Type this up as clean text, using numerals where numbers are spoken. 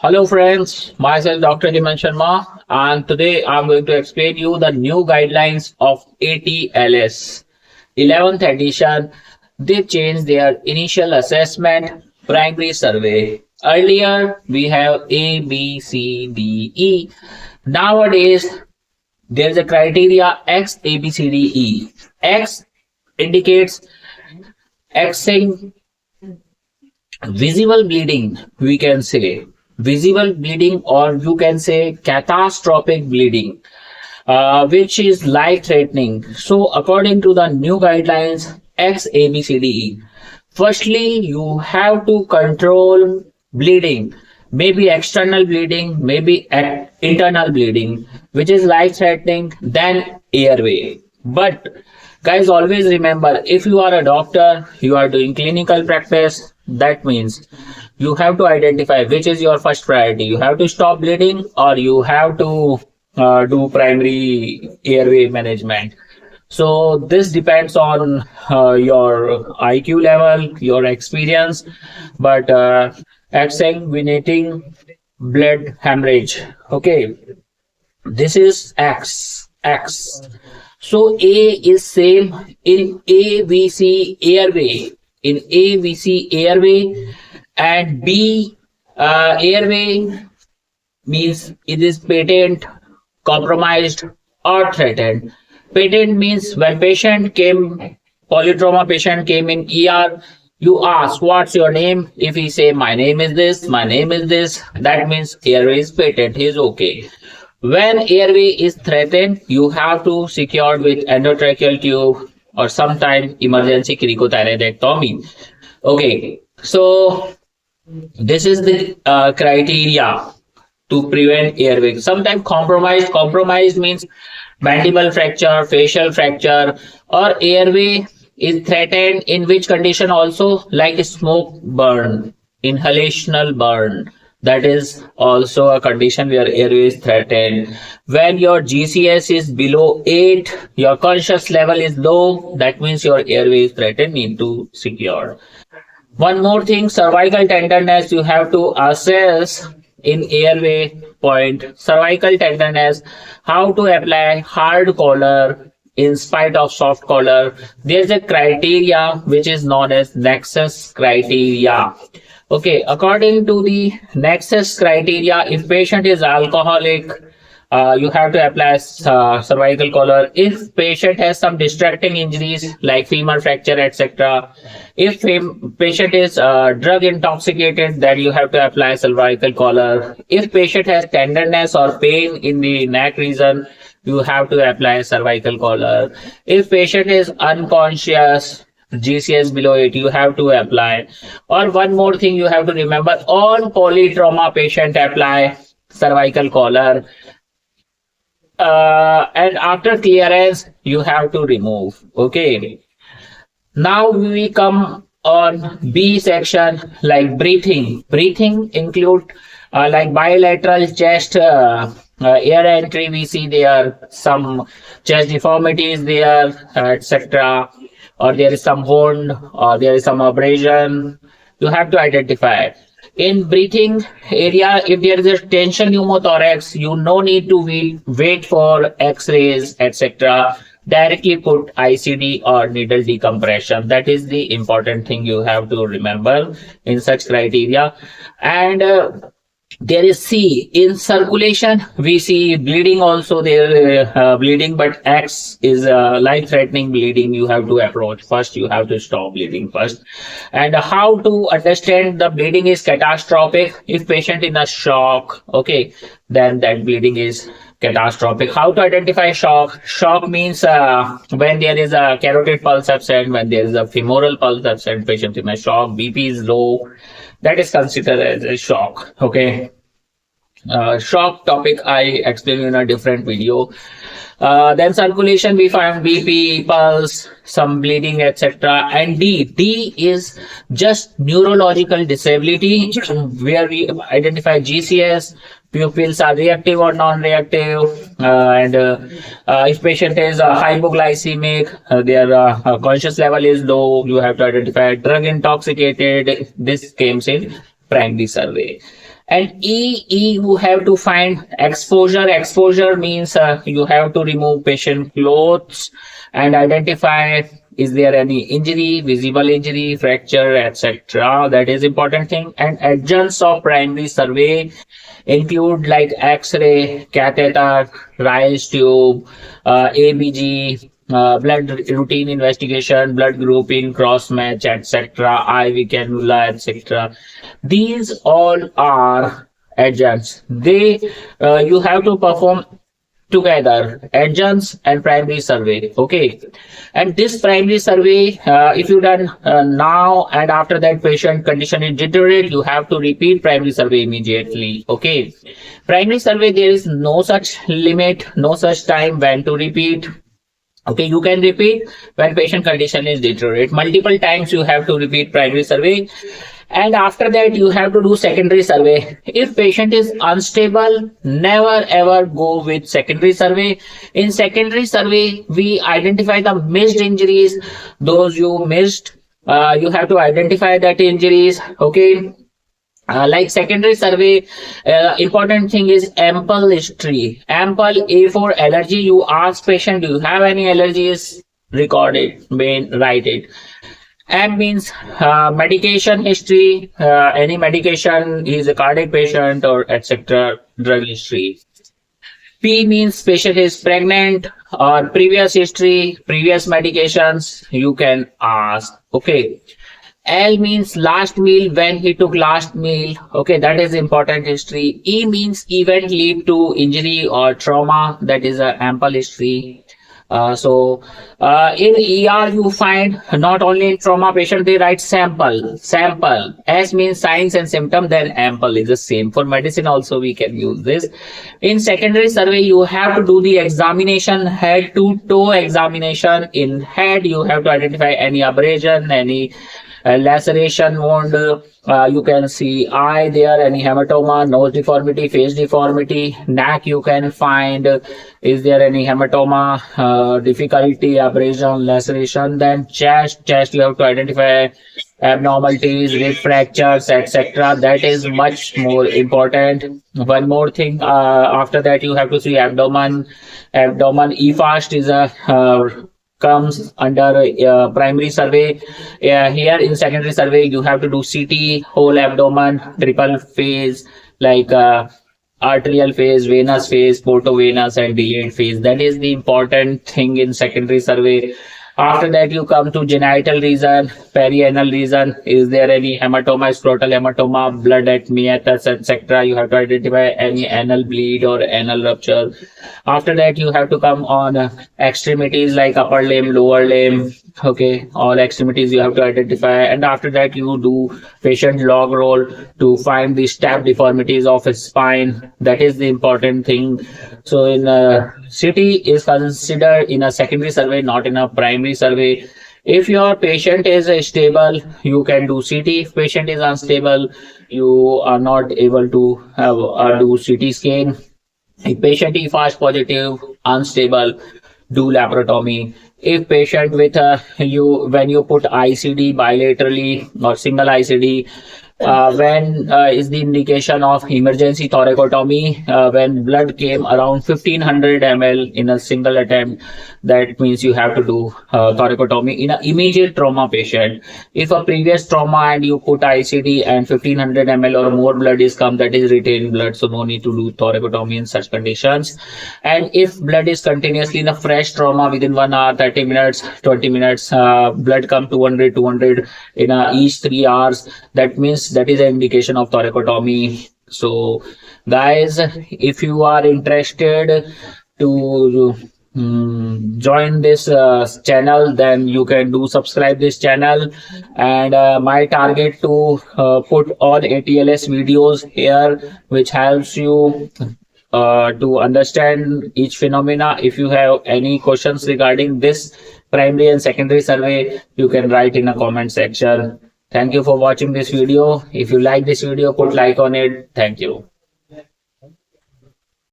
Hello friends, myself Dr. Hemant Sharma, and today I'm going to explain you the new guidelines of ATLS 11th edition. They changed their initial assessment primary survey. Earlier we have ABCDE. Nowadays there is a criteria X ABCDE. X indicates Xing visible bleeding, we can say visible bleeding, or you can say catastrophic bleeding, which is life threatening. So according to the new guidelines XABCDE, firstly you have to control bleeding, maybe external bleeding, maybe internal bleeding, which is life threatening, then airway. But guys, always remember, if you are a doctor, you are doing clinical practice, that means you have to identify which is your first priority. You have to stop bleeding, or you have to do primary airway management. So this depends on your IQ level, your experience, but exsanguinating blood hemorrhage. Okay, this is X. So A is same in AVC airway, and B airway means it is patent, compromised, or threatened. Patent means when polytrauma patient came in ER, you ask what's your name. If he say my name is this, that means airway is patent, he is okay. When airway is threatened, you have to secure with endotracheal tube or sometime emergency cricothyroidectomy. Okay, so this is the criteria to prevent airway. Sometimes compromised means mandible fracture, facial fracture, or airway is threatened, in which condition also, like smoke burn, inhalational burn. That is also a condition where airway is threatened. When your GCS is below 8, your conscious level is low, that means your airway is threatened, need to secure. One more thing, cervical tenderness you have to assess in airway point. Cervical tenderness, how to apply hard collar in spite of soft collar. There's a criteria which is known as nexus criteria. Okay, according to the nexus criteria, if patient is alcoholic, you have to apply cervical collar. If patient has some distracting injuries like femur fracture, etc. If patient is drug intoxicated, then you have to apply cervical collar. If patient has tenderness or pain in the neck region, you have to apply cervical collar. If patient is unconscious, GCS below 8, you have to apply. Or one more thing you have to remember, all polytrauma patient apply cervical collar. And after clearance, you have to remove. Okay. Now we come on B section, like breathing. Breathing include like bilateral chest air entry. We see there some chest deformities there, etc. Or there is some wound, or there is some abrasion. You have to identify. In breathing area, if there is a tension pneumothorax, you no need to wait for X-rays, etc. Directly put ICD or needle decompression. That is the important thing you have to remember in such criteria. And there is C, in circulation we see bleeding also there, bleeding, but X is life threatening bleeding. You have to approach first, you have to stop bleeding first. And how to understand the bleeding is catastrophic. If patient in a shock, okay, then that bleeding is catastrophic. How to identify shock? Shock means when there is a carotid pulse absent, when there is a femoral pulse absent, patient in a shock, BP is low, that is considered as a shock. Okay. Shock topic I explain in a different video. Then circulation, we find BP, pulse, some bleeding, etc. And D is just neurological disability, where we identify GCS, pupils are reactive or non-reactive, and if patient is hypoglycemic, their conscious level is low, you have to identify drug intoxicated. This comes in primary survey. And you have to find exposure. Exposure means you have to remove patient clothes and identify is there any injury, visible injury, fracture, etc. That is important thing. And adjuncts of primary survey include like X-ray, catheter, rise tube, ABG, blood routine investigation, blood grouping, cross match, etc., IV cannula, etc. These all are adjuncts. You have to perform together, adjuncts and primary survey. Okay, and this primary survey, if you done now and after that patient condition is deteriorate, you have to repeat primary survey immediately. Okay, primary survey, there is no such limit, no such time when to repeat. Okay, you can repeat when patient condition is deteriorate. Multiple times you have to repeat primary survey. And after that, you have to do secondary survey. If patient is unstable, never ever go with secondary survey. In secondary survey, we identify the missed injuries, those you missed. You have to identify that injuries. Okay. Like secondary survey, important thing is ample history. Ample A for allergy. You ask patient, do you have any allergies? Record it, write it. M means medication history, any medication, he is a cardiac patient or etc. drug history. P means patient is pregnant or previous history, previous medications, you can ask. Okay. L means last meal, when he took last meal. Okay, that is important history. E means event lead to injury or trauma, that is a ample history. In ER you find not only in trauma patient they write sample. S means signs and symptom, then ample is the same. For medicine also we can use this. In secondary survey you have to do the examination, head to toe examination. In head you have to identify any abrasion, any laceration wound, you can see eye there, any hematoma, nose deformity, face deformity. Neck you can find is there any hematoma, difficulty, abrasion, laceration. Then chest you have to identify abnormalities, rib fractures, etc. That is much more important. One more thing, after that you have to see abdomen. EFAST is a comes under primary survey. Here in secondary survey you have to do CT, whole abdomen, triple phase, like arterial phase, venous phase, portovenous and delayed phase. That is the important thing in secondary survey. After that you come to genital region, perianal region. Is there any hematoma, scrotal hematoma, blood at meatus, etc. You have to identify any anal bleed or anal rupture. After that you have to come on extremities like upper limb, lower limb. Okay, all extremities you have to identify. And after that you do patient log roll to find the stap deformities of his spine. That is the important thing. So in CT is considered in a secondary survey, not in a primary survey. If your patient is stable, you can do CT. If patient is unstable, you are not able to do CT scan. If patient is fast positive, unstable, do laparotomy. If patient with when you put ICD bilaterally or single ICD, when is the indication of emergency thoracotomy, when blood came around 1500 ml in a single attempt, that means you have to do thoracotomy in an immediate trauma patient. If a previous trauma and you put ICD and 1500 ml or more blood is come, that is retained blood, so no need to do thoracotomy in such conditions. And if blood is continuously in a fresh trauma within 1 hour, 30 minutes, 20 minutes, blood come 200 in each 3 hours, that means that is an indication of thoracotomy. So guys, if you are interested to join this channel, then you can do subscribe this channel. And my target to put all ATLS videos here, which helps you to understand each phenomena. If you have any questions regarding this primary and secondary survey, you can write in a comment section. Thank you for watching this video. If you like this video, put like on it. Thank you.